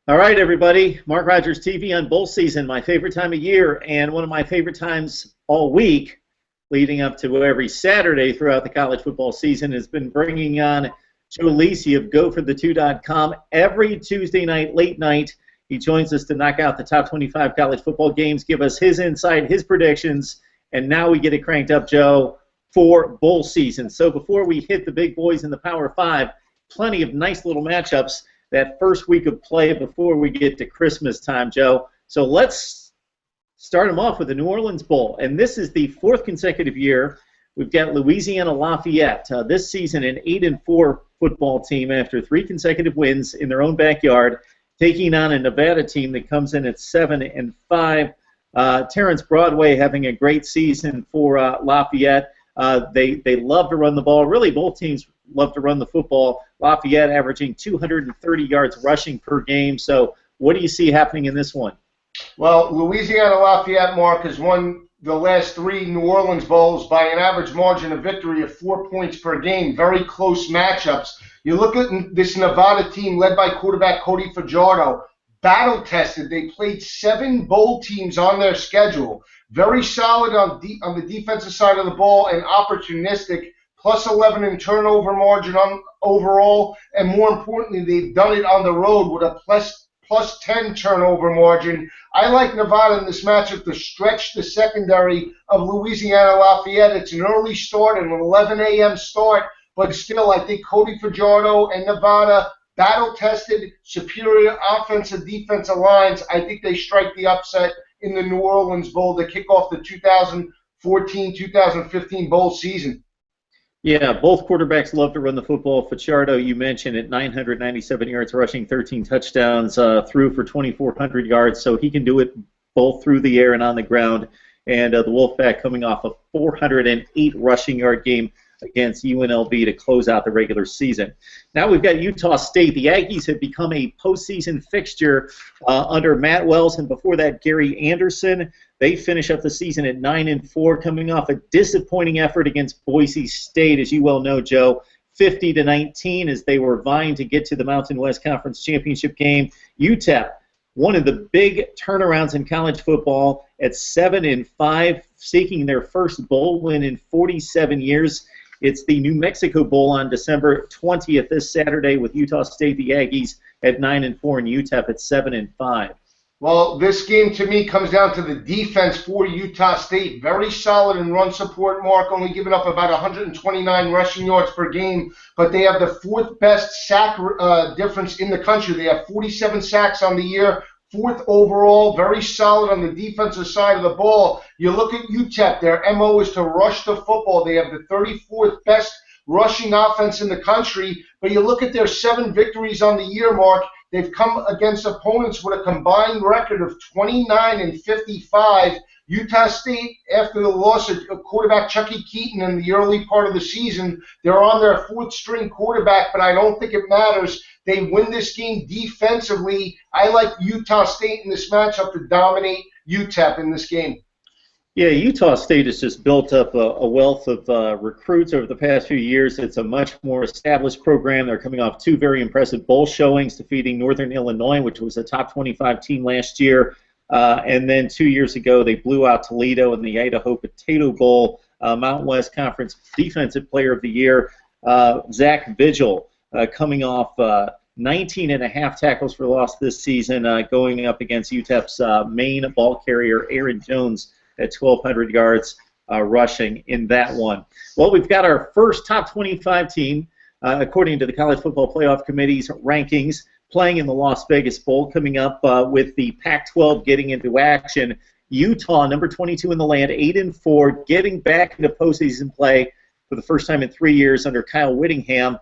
All right, everybody. Mark Rogers TV on bowl season, my favorite time of year, and one of my favorite times all week, leading up to every Saturday throughout the college football season, has been bringing on Joe Lisi of GoForThe2.com every Tuesday night, late night. He joins us to knock out the top 25 college football games, give us his insight, his predictions, and now we get it cranked up, Joe, for bowl season. So before we hit the big boys in the Power 5, plenty of nice little matchups that first week of play before we get to Christmas time, Joe. So let's start them off with the New Orleans Bowl. And this is the fourth consecutive year we've got Louisiana-Lafayette this season, an 8-4 football team after three consecutive wins in their own backyard, taking on a Nevada team that comes in at 7-5. Terrence Broadway having a great season for Lafayette. They love to run the ball. Really, both teams love to run the football. Lafayette averaging 230 yards rushing per game. So what do you see happening in this one? Well, Louisiana-Lafayette, Mark, has won the last three New Orleans Bowls by an average margin of victory of 4 points per game. Very close matchups. You look at this Nevada team led by quarterback Cody Fajardo, battle-tested. They played 7 bowl teams on their schedule. Very solid on the defensive side of the ball and opportunistic. Plus 11 in turnover margin on overall, and more importantly, they've done it on the road with a plus 10 turnover margin. I like Nevada in this matchup to stretch the secondary of Louisiana-Lafayette. It's an early start, an 11 a.m. start, but still, I think Cody Fajardo and Nevada, battle-tested, superior offensive defensive lines. I think they strike the upset in the New Orleans Bowl to kick off the 2014-2015 bowl season. Yeah, both quarterbacks love to run the football. Fajardo, you mentioned, at 997 yards rushing, 13 touchdowns, threw for 2,400 yards, so he can do it both through the air and on the ground. And the Wolfpack coming off a 408 rushing yard game against UNLV to close out the regular season. Now we've got Utah State. The Aggies have become a postseason fixture under Matt Wells, and before that, Gary Anderson. They finish up the season at 9-4, coming off a disappointing effort against Boise State, as you well know, Joe, 50-19, as they were vying to get to the Mountain West Conference Championship game. UTEP, one of the big turnarounds in college football, at 7-5, seeking their first bowl win in 47 years. It's the New Mexico Bowl on December 20th, this Saturday, with Utah State, the Aggies, at 9-4, and UTEP at 7-5. Well, this game to me comes down to the defense for Utah State. Very solid in run support, Mark, only giving up about 129 rushing yards per game, but they have the fourth best sack difference in the country. They have 47 sacks on the year, fourth overall, very solid on the defensive side of the ball. You look at UTEP, their MO is to rush the football. They have the 34th best rushing offense in the country, but you look at their 7 victories on the year, Mark. They've come against opponents with a combined record of 29-55. Utah State, after the loss of quarterback Chucky Keaton in the early part of the season, they're on their 4th-string quarterback, but I don't think it matters. They win this game defensively. I like Utah State in this matchup to dominate UTEP in this game. Yeah, Utah State has just built up a wealth of recruits over the past few years. It's a much more established program. They're coming off 2 very impressive bowl showings, defeating Northern Illinois, which was a top 25 team last year. And then 2 years ago, they blew out Toledo in the Idaho Potato Bowl. Mountain West Conference Defensive Player of the Year, Zach Vigil, coming off 19.5 tackles for loss this season, going up against UTEP's main ball carrier, Aaron Jones, at 1,200 yards rushing in that one. Well, we've got our first top 25 team, according to the College Football Playoff Committee's rankings, playing in the Las Vegas Bowl, coming up with the Pac-12 getting into action. Utah, number 22 in the land, 8-4, getting back into postseason play for the first time in 3 years under Kyle Whittingham.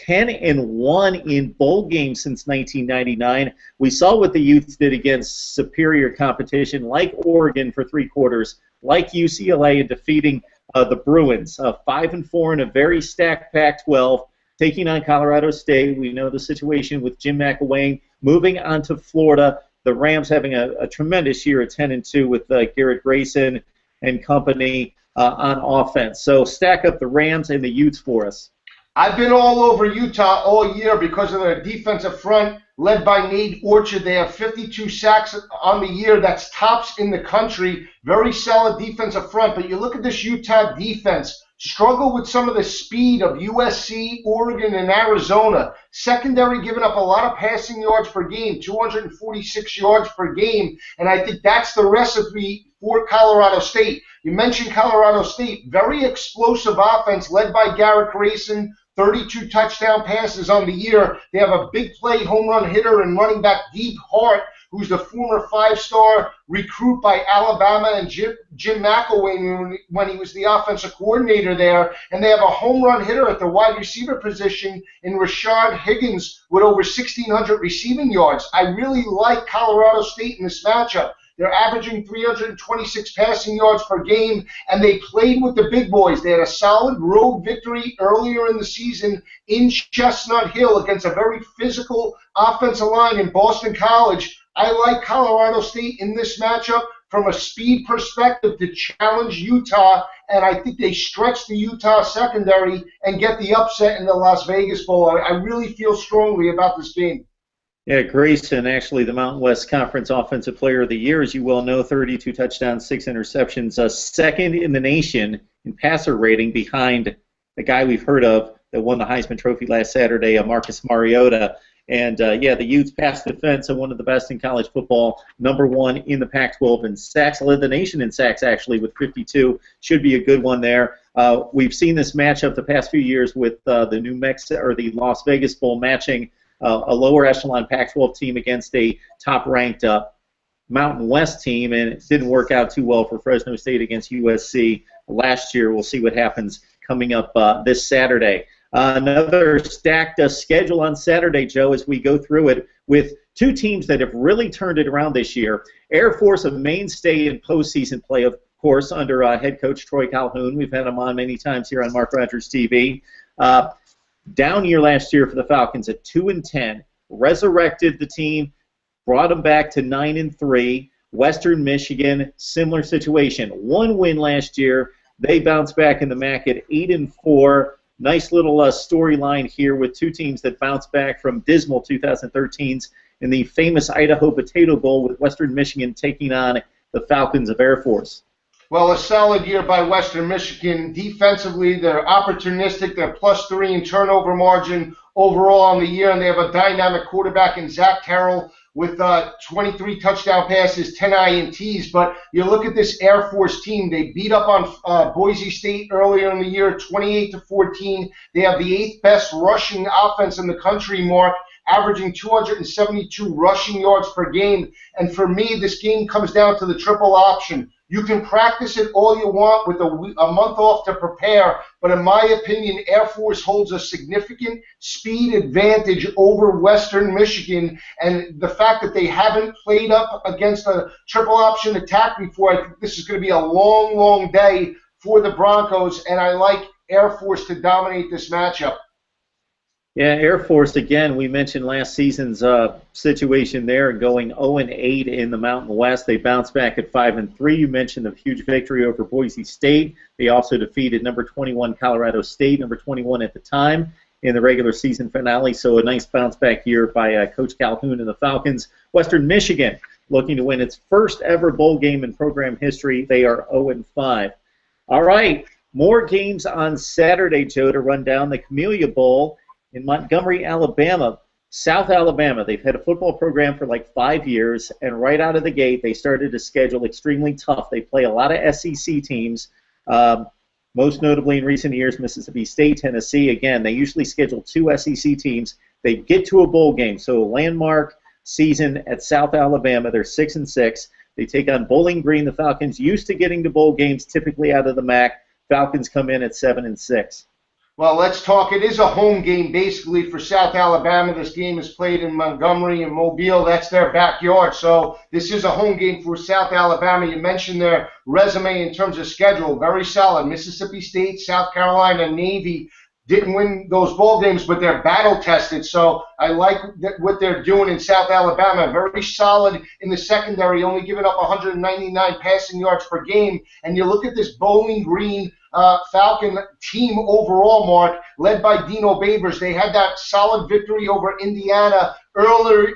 10-1 in bowl games since 1999. We saw what the Utes did against superior competition like Oregon for 3 quarters, like UCLA in defeating the Bruins. 5-4 in a very stacked Pac-12, taking on Colorado State. We know the situation with Jim McElwain moving on to Florida. The Rams having a tremendous year at 10-2 with Garrett Grayson and company on offense. So stack up the Rams and the Utes for us. I've been all over Utah all year because of their defensive front led by Nate Orchard. They have 52 sacks on the year. That's tops in the country. Very solid defensive front. But you look at this Utah defense, struggle with some of the speed of USC, Oregon, and Arizona. Secondary giving up a lot of passing yards per game, 246 yards per game. And I think that's the recipe for Colorado State. You mentioned Colorado State, very explosive offense led by Garrett Grayson, 32 touchdown passes on the year. They have a big play home run hitter and running back Deep Hart, who's the former five-star recruit by Alabama and Jim McElwain when he was the offensive coordinator there. And they have a home run hitter at the wide receiver position in Rashard Higgins with over 1,600 receiving yards. I really like Colorado State in this matchup. They're averaging 326 passing yards per game, and they played with the big boys. They had a solid road victory earlier in the season in Chestnut Hill against a very physical offensive line in Boston College. I like Colorado State in this matchup from a speed perspective to challenge Utah, and I think they stretch the Utah secondary and get the upset in the Las Vegas Bowl. I really feel strongly about this game. Yeah, Grayson, actually the Mountain West Conference Offensive Player of the Year, as you well know, 32 touchdowns, 6 interceptions, second in the nation in passer rating behind the guy we've heard of that won the Heisman Trophy last Saturday, Marcus Mariota. And, yeah, the Utes pass defense are one of the best in college football, number one in the Pac-12 in sacks, led the nation in sacks, actually, with 52. Should be a good one there. We've seen this matchup the past few years with the New Mexico or the Las Vegas Bowl matching a lower echelon Pac-12 team against a top-ranked Mountain West team, and it didn't work out too well for Fresno State against USC last year. We'll see what happens coming up this Saturday. Another stacked schedule on Saturday, Joe, as we go through it with two teams that have really turned it around this year. Air Force, a mainstay in postseason play, of course, under head coach Troy Calhoun. We've had him on many times here on MarkRogersTV. Down year last year for the Falcons at 2-10, resurrected the team, brought them back to 9-3. Western Michigan, similar situation. One win last year. They bounced back in the MAC at 8-4. Nice little storyline here with two teams that bounced back from dismal 2013s in the famous Idaho Potato Bowl with Western Michigan taking on the Falcons of Air Force. Well, a solid year by Western Michigan. Defensively, they're opportunistic. They're +3 in turnover margin overall on the year, and they have a dynamic quarterback in Zach Terrell with 23 touchdown passes, 10 INTs. But you look at this Air Force team. They beat up on Boise State earlier in the year, 28-14. They have the 8th best rushing offense in the country, Mark, averaging 272 rushing yards per game. And for me, this game comes down to the triple option. You can practice it all you want with a month off to prepare, but in my opinion, Air Force holds a significant speed advantage over Western Michigan, and the fact that they haven't played up against a triple option attack before, I think this is going to be a long, long day for the Broncos, and I like Air Force to dominate this matchup. Yeah, Air Force, again, we mentioned last season's situation there, going 0-8 in the Mountain West. They bounced back at 5-3. You mentioned the huge victory over Boise State. They also defeated number 21 Colorado State, number 21 at the time, in the regular season finale. So a nice bounce-back year by Coach Calhoun and the Falcons. Western Michigan looking to win its first ever bowl game in program history. They are 0-5. All right, more games on Saturday, Joe, to run down. The Camellia Bowl in Montgomery, Alabama, South Alabama. They've had a football program for like 5 years, and right out of the gate, they started to schedule extremely tough. They play a lot of SEC teams, most notably in recent years, Mississippi State, Tennessee. Again, they usually schedule 2 SEC teams. They get to a bowl game, so a landmark season at South Alabama. They're 6-6. They take on Bowling Green. The Falcons used to getting to bowl games, typically out of the MAC. Falcons come in at 7-6. Well, let's talk. It is a home game, basically, for South Alabama. This game is played in Montgomery and Mobile. That's their backyard. So this is a home game for South Alabama. You mentioned their resume in terms of schedule. Very solid. Mississippi State, South Carolina, Navy didn't win those bowl games, but they're battle-tested. So I like what they're doing in South Alabama. Very solid in the secondary, only giving up 199 passing yards per game. And you look at this Bowling Green Falcon team overall, Mark, led by Dino Babers. They had that solid victory over Indiana earlier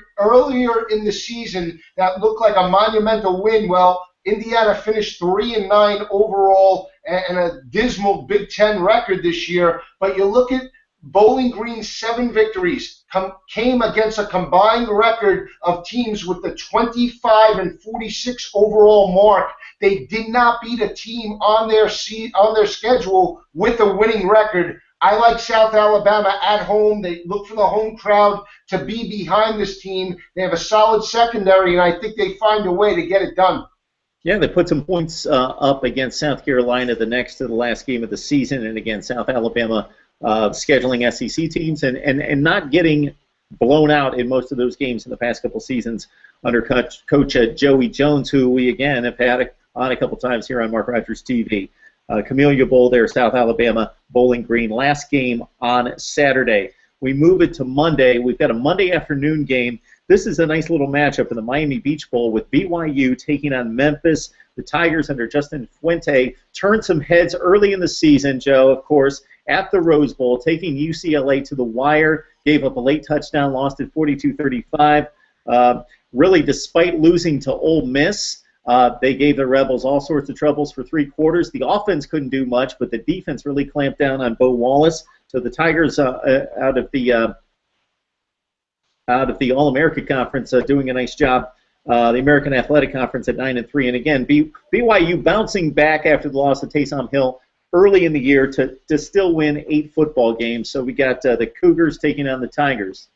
in the season that looked like a monumental win. Well, Indiana finished 3-9 overall and a dismal Big Ten record this year. But you look at Bowling Green's 7 victories came against a combined record of teams with the 25-46 overall mark. They did not beat a team on their schedule with a winning record. I like South Alabama at home. They look for the home crowd to be behind this team. They have a solid secondary, and I think they find a way to get it done. Yeah, they put some points up against South Carolina the next to the last game of the season, and against South Alabama scheduling SEC teams, and not getting blown out in most of those games in the past couple seasons under Coach Joey Jones, who we, again, have had on a couple times here on Mark Rogers TV. Camellia Bowl there, South Alabama, Bowling Green. Last game on Saturday. We move it to Monday. We've got a Monday afternoon game. This is a nice little matchup in the Miami Beach Bowl with BYU taking on Memphis. The Tigers under Justin Fuente turned some heads early in the season, Joe, of course, at the Rose Bowl, taking UCLA to the wire, gave up a late touchdown, lost at 42-35. Really, despite losing to Ole Miss, they gave the Rebels all sorts of troubles for 3 quarters. The offense couldn't do much, but the defense really clamped down on Bo Wallace. So the Tigers out of the All-America Conference doing a nice job. The American Athletic Conference at 9-3, and again, BYU bouncing back after the loss of Taysom Hill early in the year to still win 8 football games. So we got the Cougars taking on the Tigers.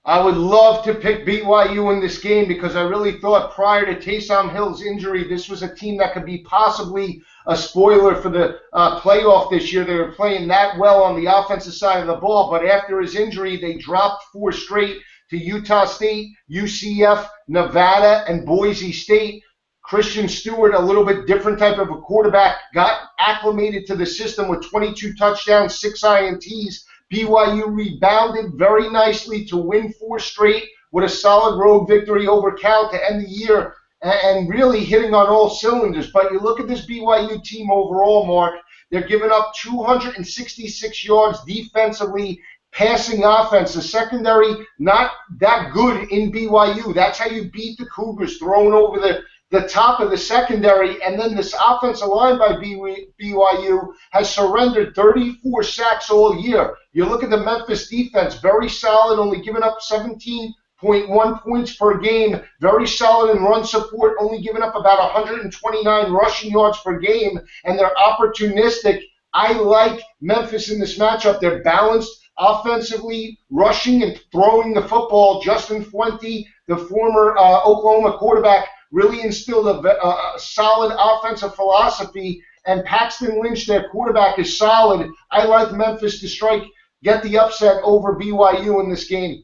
I would love to pick BYU in this game because I really thought prior to Taysom Hill's injury, this was a team that could be possibly a spoiler for the playoff this year. They were playing that well on the offensive side of the ball, but after his injury, they dropped 4 straight to Utah State, UCF, Nevada, and Boise State. Christian Stewart, a little bit different type of a quarterback, got acclimated to the system with 22 touchdowns, 6 INTs. BYU rebounded very nicely to win 4 straight with a solid road victory over Cal to end the year and really hitting on all cylinders. But you look at this BYU team overall, Mark, they're giving up 266 yards defensively, passing offense. The secondary, not that good in BYU. That's how you beat the Cougars, throwing over the top of the secondary. And then this offensive line by BYU has surrendered 34 sacks all year. You look at the Memphis defense, very solid, only giving up 17.1 points per game. Very solid in run support, only giving up about 129 rushing yards per game. And they're opportunistic. I like Memphis in this matchup. They're balanced offensively, rushing and throwing the football. Justin Fuente, the former Oklahoma quarterback, really instilled a solid offensive philosophy, and Paxton Lynch, their quarterback, is solid. I like Memphis to get the upset over BYU in this game.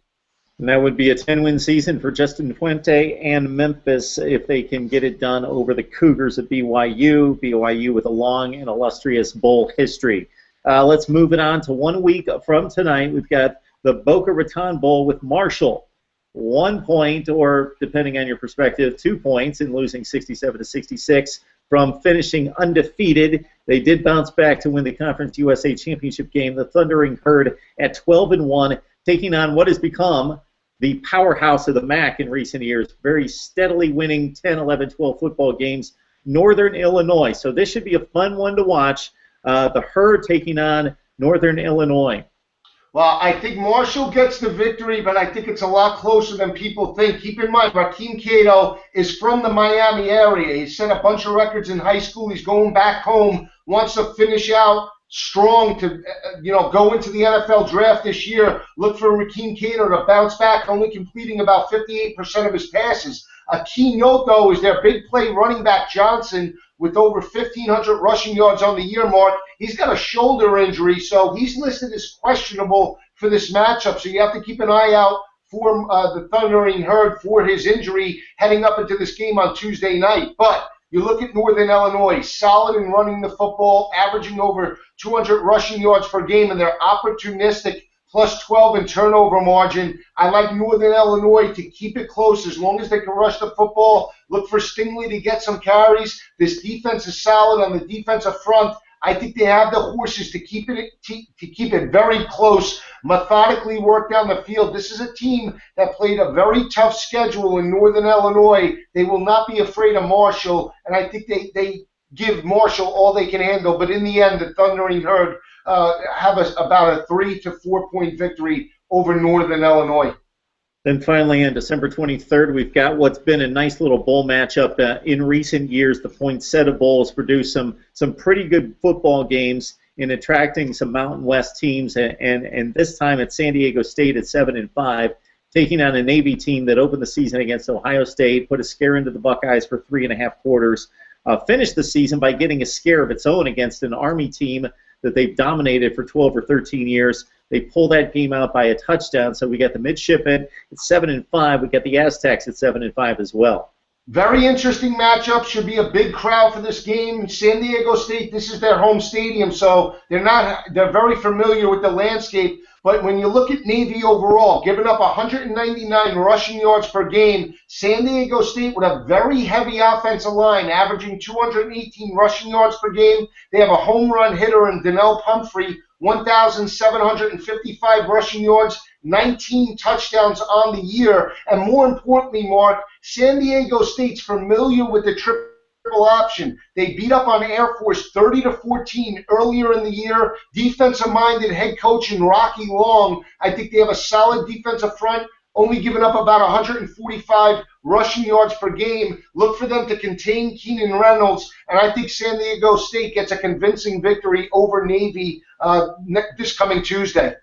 And that would be a 10-win season for Justin Fuente and Memphis if they can get it done over the Cougars at BYU. BYU with a long and illustrious bowl history. Let's move it on to 1 week from tonight. We've got the Boca Raton Bowl with Marshall. 1 point, or depending on your perspective, 2 points in losing 67-66 from finishing undefeated. They did bounce back to win the Conference USA Championship game. The Thundering Herd at 12-1, taking on what has become the powerhouse of the MAC in recent years, very steadily winning 10, 11, 12 football games, Northern Illinois. So this should be a fun one to watch. The Herd taking on Northern Illinois. Well, I think Marshall gets the victory, but I think it's a lot closer than people think. Keep in mind, Rakeem Cato is from the Miami area. He set a bunch of records in high school. He's going back home, wants to finish out strong to go into the NFL draft this year. Look for Rakeem Cato to bounce back, only completing about 58% of his passes. A key note, though, is their big play running back Johnson with over 1,500 rushing yards on the year, Mark. He's got a shoulder injury, so he's listed as questionable for this matchup. So you have to keep an eye out for the Thundering Herd for his injury heading up into this game on Tuesday night. But you look at Northern Illinois, solid in running the football, averaging over 200 rushing yards per game, and they're opportunistic, plus 12 in turnover margin. I like Northern Illinois to keep it close as long as they can rush the football. Look for Stingley to get some carries. This defense is solid on the defensive front. I think they have the horses to keep it very close, methodically work down the field. This is a team that played a very tough schedule in Northern Illinois. They will not be afraid of Marshall, and I think they give Marshall all they can handle. But in the end, the Thundering Herd have about a 3 to 4 point victory over Northern Illinois. Then finally, on December 23rd, we've got what's been a nice little bowl matchup. In recent years, the Poinsettia Bowl has produced some pretty good football games in attracting some Mountain West teams, and this time at San Diego State at 7-5, taking on a Navy team that opened the season against Ohio State, put a scare into the Buckeyes for 3.5 quarters, finished the season by getting a scare of its own against an Army team that they've dominated for 12 or 13 years. They pull that game out by a touchdown, so we got the Midshipmen at 7-5. We got the Aztecs at 7-5 as well. Very interesting matchup. Should be a big crowd for this game. San Diego State, this is their home stadium, so they're very familiar with the landscape. But when you look at Navy overall, giving up 199 rushing yards per game, San Diego State with a very heavy offensive line, averaging 218 rushing yards per game. They have a home run hitter in Donnell Pumphrey, 1,755 rushing yards, 19 touchdowns on the year. And more importantly, Mark, San Diego State's familiar with the triple option. They beat up on Air Force 30-14 earlier in the year. Defensive-minded head coach in Rocky Long. I think they have a solid defensive front, only giving up about 145 rushing yards per game. Look for them to contain Keenan Reynolds, and I think San Diego State gets a convincing victory over Navy this coming Tuesday.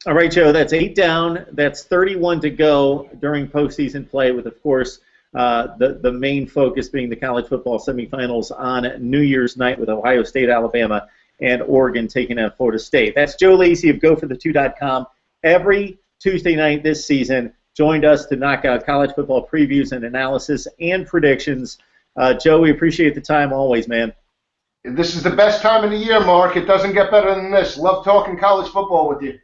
All right, Joe, that's 8 down. That's 31 to go during postseason play with, of course, the main focus being the college football semifinals on New Year's night with Ohio State, Alabama, and Oregon taking on Florida State. That's Joe Lisi of GoForThe2.com. Every Tuesday night this season, joined us to knock out college football previews and analysis and predictions. Joe, we appreciate the time always, man. This is the best time of the year, Mark. It doesn't get better than this. Love talking college football with you.